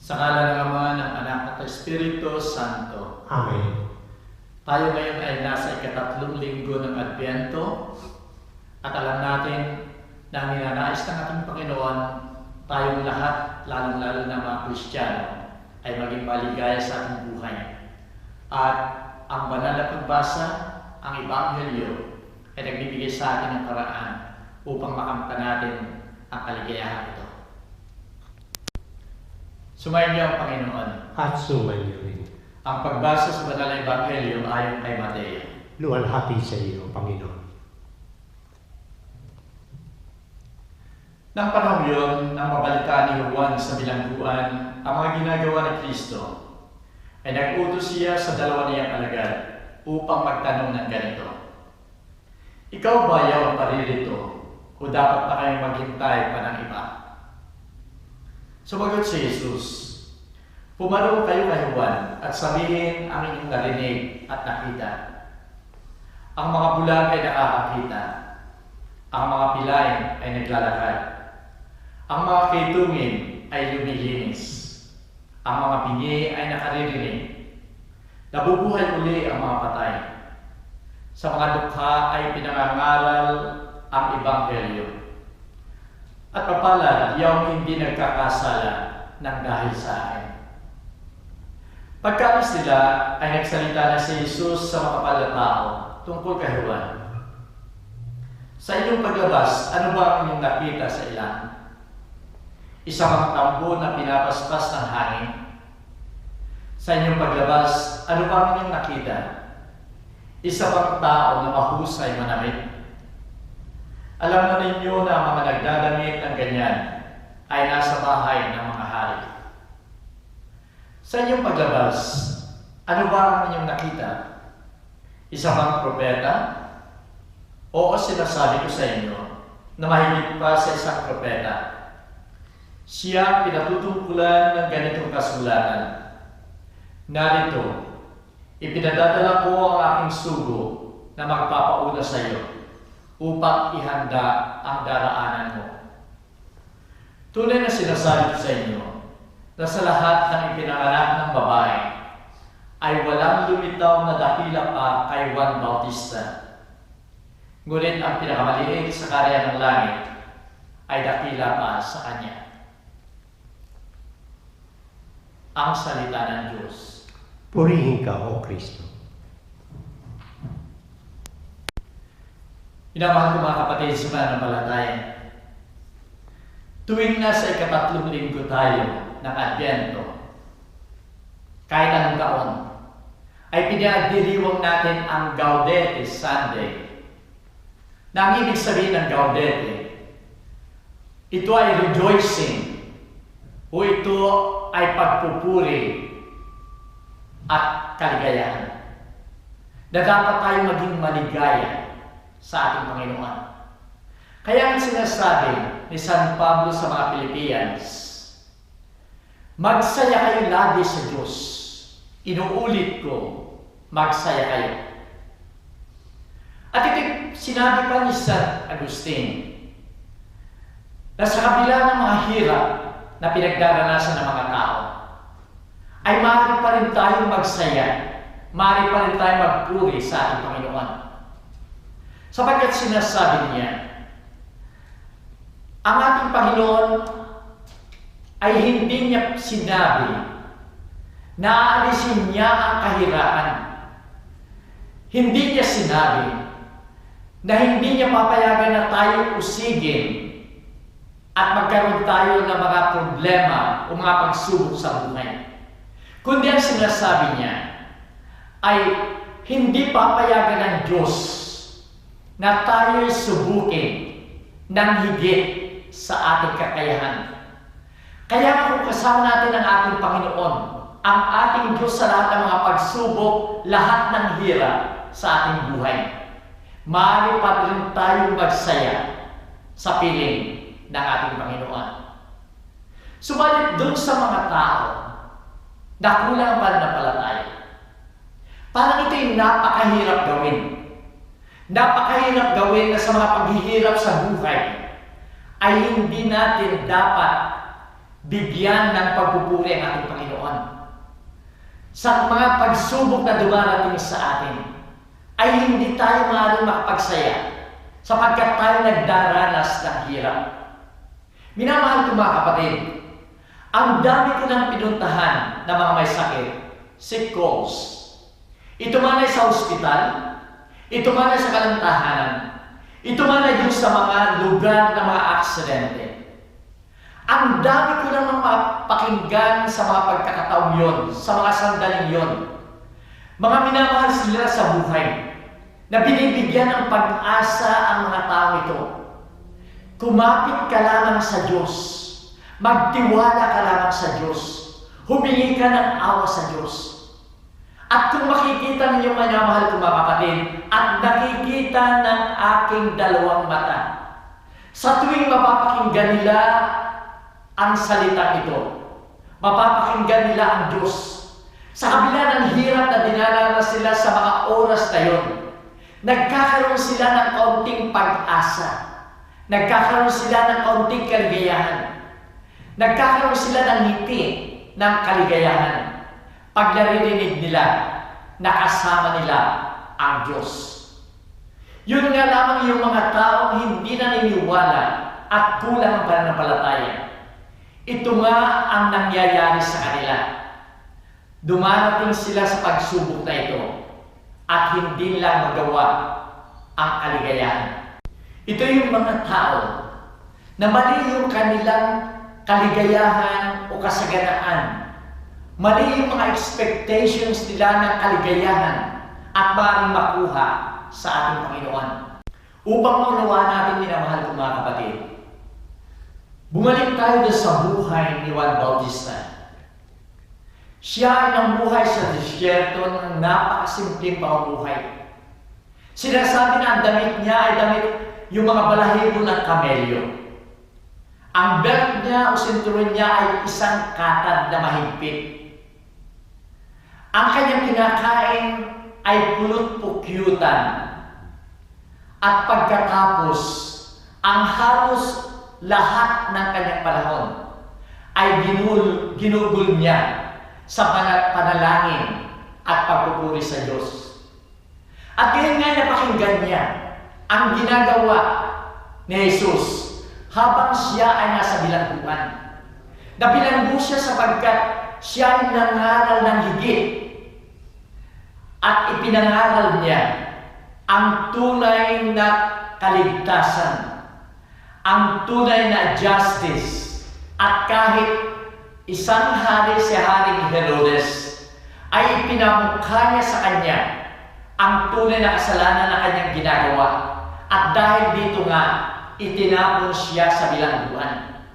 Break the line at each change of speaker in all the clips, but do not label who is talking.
Sa ngalan ng Ama, ng Anak at Espiritu Santo.
Amen.
Tayo ngayon ay nasa ika-3 linggo ng Adbyento at alam natin na ang ninanais ng ating Panginoon, tayong lahat, lalong-lalo na mga Kristiyano, ay maging maligaya sa ating buhay. At ang banal na pagbasa, ang Ebanghelyo, ay nagbibigay sa atin ng paraan upang makamtan natin ang kaligayahan ito. Sumayin niyo ang Panginoon.
At sumayo rin.
Ang pagbasa sa banal na Ebanghelyo ayon kay Mateo.
Luwalhati sa iyo, Panginoon.
Nang panahon yun, nang mabalitaan ni Juan sa bilangguan ang mga ginagawa ni Kristo, ay nag-utos siya sa 2 niyang alagad upang magtanong ng ganito. Ikaw ba yaw ang paririto o dapat pa kayong maghintay pa ng iba? Sumagot si Jesus, pumarong kayo kay Juan at sabihin ang inyong narinig at nakita. Ang mga bulag ay nakakakita, ang mga pilay ay naglalakad, ang mga kitungin ay lumilinis, ang mga bingi ay nakaririnig, nabubuhay uli ang mga patay. Sa mga dukha ay pinangangaral ang Ebanghelyo. At mapalad yung hindi nagkakasala ng dahil sa akin. Pagkaalis nila ay nagsalita na si Jesus sa makapal na tao tungkol kay Juan. Sa inyong paglabas, ano ba ang inyong nakita sa ilang? Isang tambo na pinapaspas ng hangin? Sa inyong paglabas, ano ba ang inyong nakita? Isa pang tao na mahusay manamit? Alam na ninyo na ang mga nagdadamit ng ganyan ay nasa bahay ng mga hari. Sa inyong paglabas, ano ba ang inyong nakita? Isa bang propeta? Oo, sinasabi ko sa inyo na mahigit pa sa isang propeta. Siya pinatutungkulan ng ganitong kasulatan. Narito, ipinadadala ko ang aking sugo na magpapauna sa iyo upang ihanda ang daraanan mo. Tunay na sinasabi ko sa inyo na sa lahat ng ipinanganak ng babae ay walang lumitaw na dakila pa kay Juan Bautista. Ngunit ang pinakamaliit sa karya ng langit ay dakila pa sa kanya. Ang salita ng Diyos.
Purihin ka, O Kristo.
Minamahal ko mga kapatid sa mananampalataya. Tuwing nasa ika-3 linggo tayo ng Adbyento, kahit anong taon, ay pinagdiriwang natin ang Gaudete Sunday. Na ang ibig sabihin ng Gaudete, ito ay rejoicing o ito ay pagpupuri at kaligayahan. Na dapat tayo maging maligaya sa ating Panginoon. Kaya ang sinasabi ni San Pablo sa mga Pilipians, magsaya kayo lagi sa Diyos. Inuulit ko, magsaya kayo. At ito sinabi pa ni San Agustin, na sa kabila ng mga hirap na pinagdaranasan ng mga tao, ay maaari pa rin tayong magsaya, maaari pa rin tayong magpuri sa ating Panginoon. Sapagkat sinasabi niya, ang ating Panginoon ay hindi niya sinabi na aalisin niya ang kahirapan. Hindi niya sinabi na hindi niya papayagan na tayo usigin at magkaroon tayo ng mga problema o mga pagsubok sa buhay. Kundi ang sinasabi niya ay hindi papayagan ng Diyos na tayo'y subukin ng higit sa ating kakayahan. Kaya kung kasama natin ang ating Panginoon, ang ating Diyos sa lahat ng mga pagsubok, lahat ng hirap sa ating buhay, maaari pa rin tayong magsaya sa piling ng ating Panginoon. Subalit doon sa mga tao na kulang ang pananampalataya, parang ito'y napakahirap gawin. Napakahirap gawin na sa mga paghihirap sa buhay ay hindi natin dapat bigyan ng pagpupuri ang ating Panginoon. Sa mga pagsubok na dumarating sa atin, ay hindi tayo maaaring makapagsaya sapagkat tayo nagdaranas ng hirap. Minamahal ko mga kapatid, ang dami ko ng pinuntahan na mga may sakit, sick calls. Ito man ay sa ospital, ito man ay sa kalantahanan, ito man ay yung sa mga lugar ng mga aksidente. Ang dami ko nang mapakinggan sa mga pagkakataong yon, sa mga sandaling yon. Mga minamahal sila sa buhay, na binibigyan ng pag-asa ang mga tao ito. Kumapit ka lamang sa Diyos. Magtiwala ka lamang sa Diyos. Humingi ka ng awa sa Diyos. At kung makikita ninyo minamahal ko mga kapatid, at nakikita ng aking dalawang mata, sa tuwing mapapakinggan nila ang salita ito, mapapakinggan nila ang Diyos. Sa kabila ng hirap na dinaranas sila sa mga oras na yon, nagkakaroon sila ng kaunting pag-asa. Nagkakaroon sila ng kaunting kaligayahan. Nagkakaroon sila ng ngiti ng kaligayahan. Pag naririnig nila, nakasama nila ang Diyos. Yun nga lamang yung mga taong hindi naniniwala at kulang ang pananampalataya. Ito nga ang nangyayari sa kanila. Dumarating sila sa pagsubok na ito at hindi nila magawa ang kaligayahan. Ito yung mga tao na mali yung kanilang kaligayahan o kasaganaan. Mali yung mga expectations nila ng kaligayahan at maaaring makuha sa ating Panginoon. Upang maunawaan natin, minamahal ko mga kapatid, bumalik tayo sa buhay ni Juan Bautista. Siya ay namuhay sa disyerto ng napakasimpleng pamumuhay. Sinasabi na ang damit niya ay damit yung mga balahibo ng kamelyo. Ang belt niya o sinturon niya ay isang katad na mahigpit. Ang kanyang kinakain ay pulot-pukyutan. At pagkatapos, ang halos lahat ng kanyang panahon ay ginugol niya sa panalangin at pagpupuri sa Diyos. At ngayon nga napakinggan niya ang ginagawa ni Jesus habang siya ay nasa bilangguan. Nabilanggo siya sapagkat siya ay nangaral ng higit at ipinangaral niya ang tunay na kaligtasan, ang tunay na justice. At kahit isang hari si Haring Herodes ay ipinamukha niya sa kanya ang tunay na kasalanan na kanyang ginagawa. At dahil dito nga, itinapon siya sa bilangguan.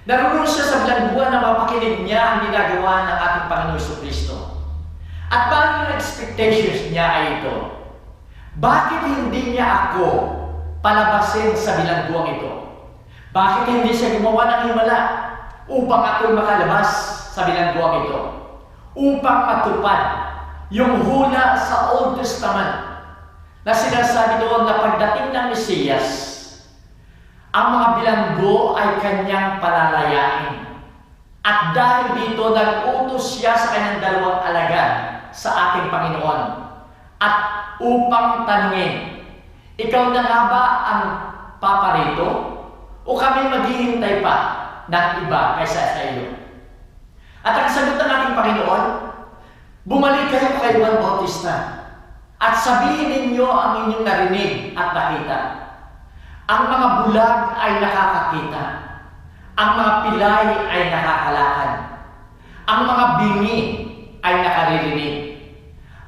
Naroon siya sa bilangguan na mapakinig niya ang ginagawa ng ating Panginoon Jesucristo. At paano yung expectations niya ay ito? Bakit hindi niya ako palabasin sa bilangguang ito? Bakit hindi siya gumawa ng himala upang ako'y makalabas sa bilangguang ito? Upang matupad yung hula sa Old Testament na sinasabi doon na pagdating ng Mesiyas, ang mga bilanggo ay kanyang palalayain. At dahil dito, nag-utos siya sa kanyang dalawang alagad sa ating Panginoon. At upang tanungin, ikaw na nga ba ang paparito? O kami maghihintay pa ng iba kaysa sa iyo? At ang sagot ng ating Panginoon, bumalik kayo kay Juan Bautista at sabihin ninyo ang inyong narinig at nakita. Ang mga bulag ay nakakakita. Ang mga pilay ay nakakalakad. Ang mga bingi ay nakaririnig.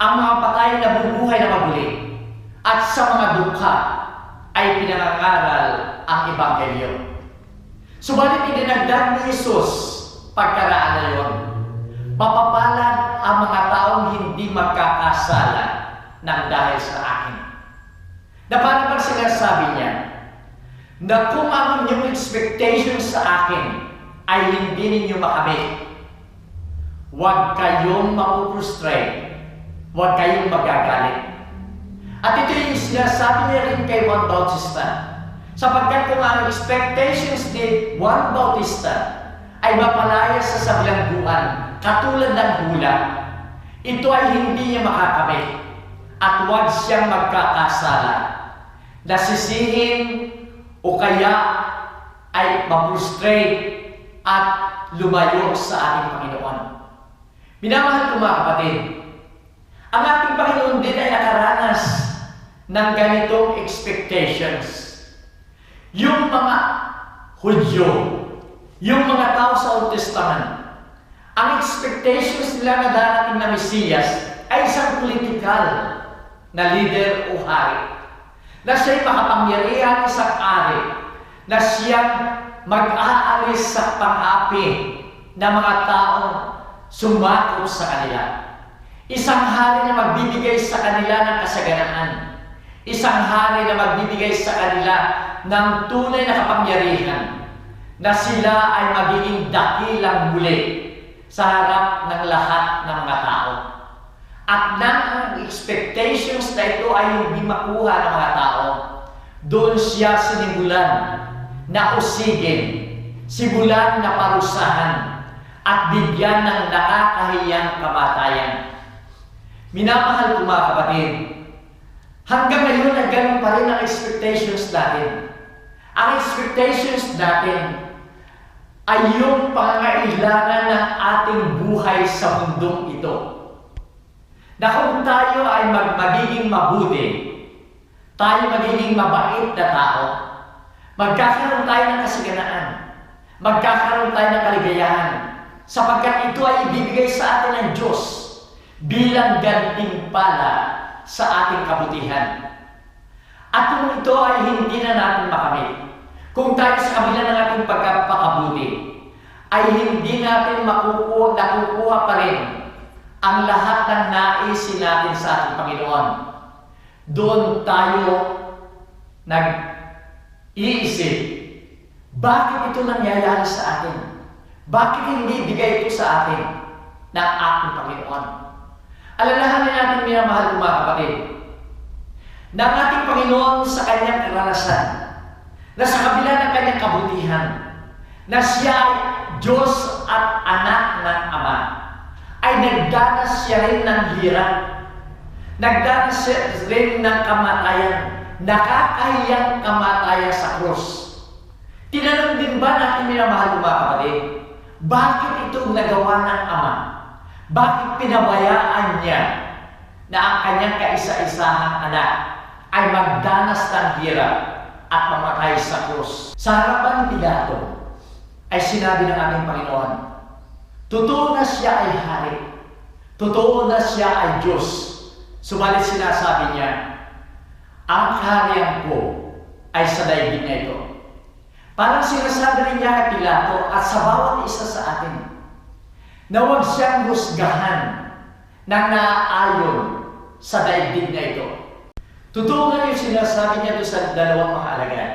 Ang mga patay na bubuhay na mabuli. At sa mga dukha ay pinangangaral ang Ebanghelyo. Subalit idinagdag ni Jesus pagkaraan na yun. Mapapalad ang mga taong hindi magkakasala ng dahil sa akin. Na parang pag sinasabi niya, na kung ang inyong expectations sa akin ay hindi ninyo makamit, huwag kayong mapuprostrate, huwag kayong magagalit. At ito yung sinasabi niya rin kay Juan Bautista, sapagkat kung ang expectations ni Juan Bautista ay mapalaya sa sabilangguan, katulad ng hula. Ito ay hindi niya makakamit at huwag siyang magkakasala. Nasisihin o kaya ay ma-frustrate at lumayo sa ating Panginoon. Minamahal ko mga kapatid, ang ating Panginoon din ay nakaranas ng ganitong expectations. Yung mga Hudyo, yung mga tao sa Old Testament, ang expectations nila na darating na Mesiyas ay isang political na leader o hari, na siya'y makapangyarihan isang ari, na siyang mag-aalis sa pang-api ng mga taong sumakop sa kanila. Isang hari na magbibigay sa kanila ng kasaganaan. Isang hari na magbibigay sa kanila ng tunay na kapangyarihan, na sila ay magiging dakilang muli sa harap ng lahat ng mga tao. At nang ang expectations na ito ay hindi makuha ng mga tao, doon siya sinimulan na usigin, simulan na parusahan, at bigyan ng nakakahiyang kamatayan. Minamahal ko mga kapatid, hanggang ngayon ay ganun pa rin ang expectations natin. Ang expectations natin ay yung pangangailangan ng ating buhay sa mundong ito. Na kung tayo ay magiging mabuti, tayo magiging mabait na tao, magkakaroon tayo ng kasaganaan, magkakaroon tayo ng kaligayahan, sapagkat ito ay ibibigay sa atin ng Diyos bilang gantimpala sa ating kabutihan. At kung ito ay hindi na natin makamit, kung tayo sa kabila ng ating pagkapakabuti, ay hindi natin nakukuha pa rin ang lahat ng naisin natin sa ating Panginoon, doon tayo nag-iisip, bakit ito nangyayari sa atin? Bakit hindi bigay ito sa atin ng ating Panginoon? Alalahanin natin, minamahal ko mga kapatid, na ang ating Panginoon sa kanyang karanasan, na sa kabila ng kanyang kabutihan, na siya ay Diyos at anak ng Ama, ay nagdanas siya rin ng hirap, nagdanas siya rin ng kamatayan, nakakahiyang kamatayan sa krus. Tinanong din ba natin, minamahal ko mga kapatid, bakit itong nagawa ng Ama? Bakit pinabayaan niya na ang kanyang kaisa-isahang anak ay magdanas ng hirap at mamatay sa krus? Sa harapan ni Pilato ay sinabi ng ating Panginoon, totoo na siya ay hari, totoo na siya ay Diyos. Subalit sinasabi niya, ang kaharian ko ay sa daigdig na ito. Parang sinasabi rin niya kay Pilato at sa bawat isa sa atin, na huwag siyang husgahan ng naaayon sa daigdig na ito. Totoo nga yung sinasabi niya doon sa dalawang mga alagad,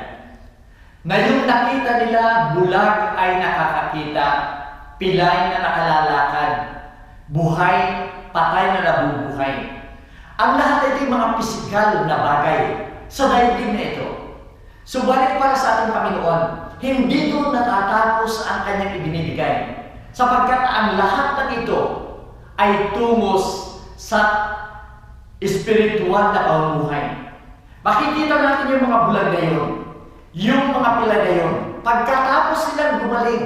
na yung nakita nila bulag ay nakakakita, pilay na nakalalakad, buhay, patay na nabubuhay. Ang lahat ay yung mga pisikal na bagay sa daigdig na ito. Subalit para sa ating Panginoon, hindi doon natatapos ang kanyang ibinibigay, sapagkat ang lahat ng ito ay tungos sa espiritual na pamumuhay. Makikita natin yung mga bulag na yun, yung mga pila na yun, pagkatapos silang gumaling,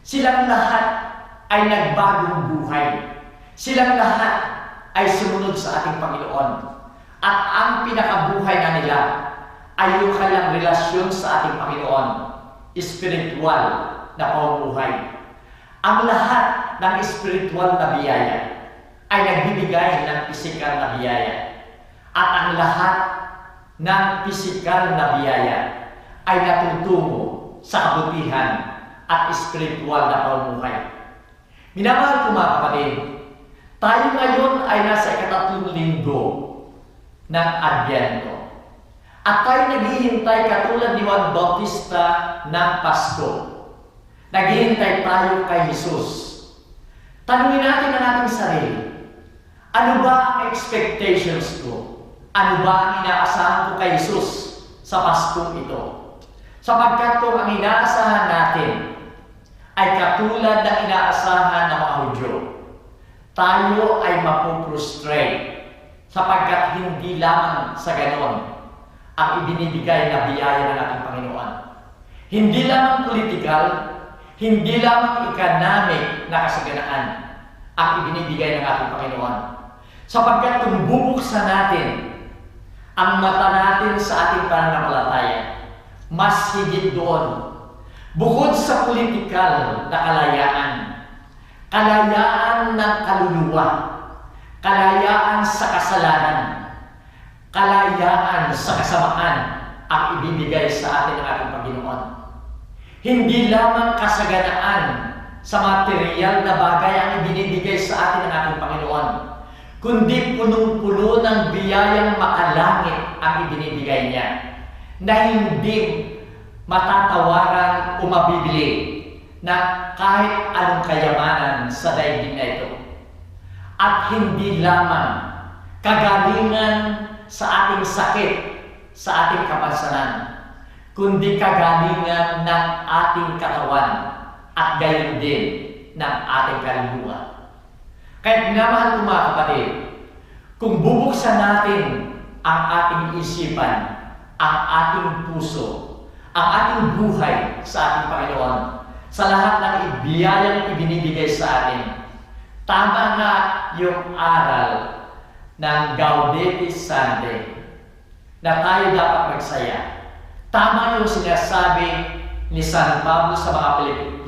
silang lahat ay nagbagong buhay. Silang lahat ay sumunod sa ating Panginoon. At ang pinakabuhay na nila ay yung kanilang relasyon sa ating Panginoon, espiritual na pamumuhay. Ang lahat ng espiritual na biyaya ay nagbibigay ng pisikal na biyaya. At ang lahat ng pisikal na biyaya ay natutungo sa kabutihan at espiritual na pamumuhay. Minamahal ko mga kapatid, tayo ngayon ay nasa ika-3 linggo ng Adbyento. At tayo naghihintay katulad ni Juan Bautista ng Pasko. Naghihintay tayo kay Jesus. Tanungin natin ang ating sarili, ano ba ang expectations ko? Ano ba ang inaasahan ko kay Jesus sa Pasko ito? Sapagkat kung ang inaasahan natin ay katulad ng inaasahan ng mga Hudyo. Tayo ay mapuprostrate sapagkat hindi lamang sa ganon ang ibinibigay na biyaya ng ating Panginoon. Hindi lamang politikal, hindi lamang economic na kasaganaan ang ibinibigay ng ating Panginoon. Sapagkat kung bubuksan natin ang mata natin sa ating pananampalataya, mas higit doon. Bukod sa politikal na kalayaan, kalayaan ng kaluluwa, kalayaan sa kasalanan, kalayaan sa kasamaan ang ibibigay sa atin ng ating Panginoon. Hindi lamang kasaganaan sa material na bagay ang ibinibigay sa atin ng ating Panginoon, kundi punong-puno ng biyayang makalangit ang ibinibigay niya, na hindi matatawaran o mabibili na kahit anong kayamanan sa daigdig na ito. At hindi lamang kagalingan sa ating sakit, sa ating kapansanan, kundi kagalingan ng ating katawan at gayon din ng ating kaluluwa. Kaya minamahal ko mga kapatid, kung bubuksan natin ang ating isipan, ang ating puso, ang ating buhay sa ating Panginoon, sa lahat ng ibiyayang ibinibigay sa atin, tama nga yung aral ng Gaudete Sunday na tayo dapat magsaya. Tama yung sinasabi ni San Pablo sa mga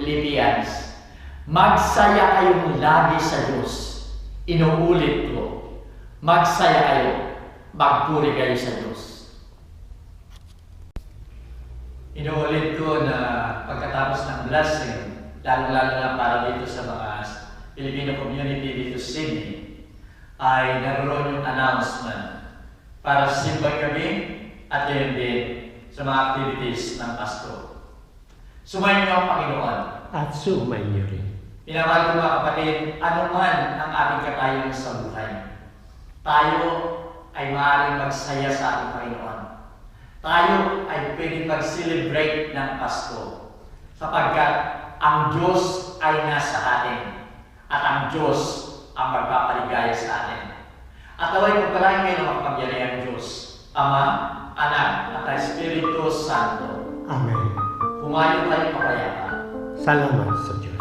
Philippians, magsaya kayong lagi sa Diyos. Inuulit ko, magsaya kayo, magpuri kayo sa Diyos. Inuulit ko na pagkatapos ng blessing, lalo-lalo na para dito sa mga Filipino community dito sa Sydney, ay naroon yung announcement para sa simbang gabi at yun din sa mga activities ng Pasko. Sumayin niyo ang Panginoon.
At sumayin niyo rin.
Pinamahal ko mga kapatid, anuman ang ating katayon sa buhay, tayo ay maaaring magsaya sa ating Panginoon. Tayo ay pwedeng mag-celebrate ng Pasko sapagkat ang Diyos ay nasa atin at ang Diyos ang magpapaligaya sa atin. At naway pagpalain ngayon ang makapangyarihang Diyos, Ama, Anak, at Espiritu Santo.
Amen.
Humayo tayo kapayapa.
Salamat sa Diyos.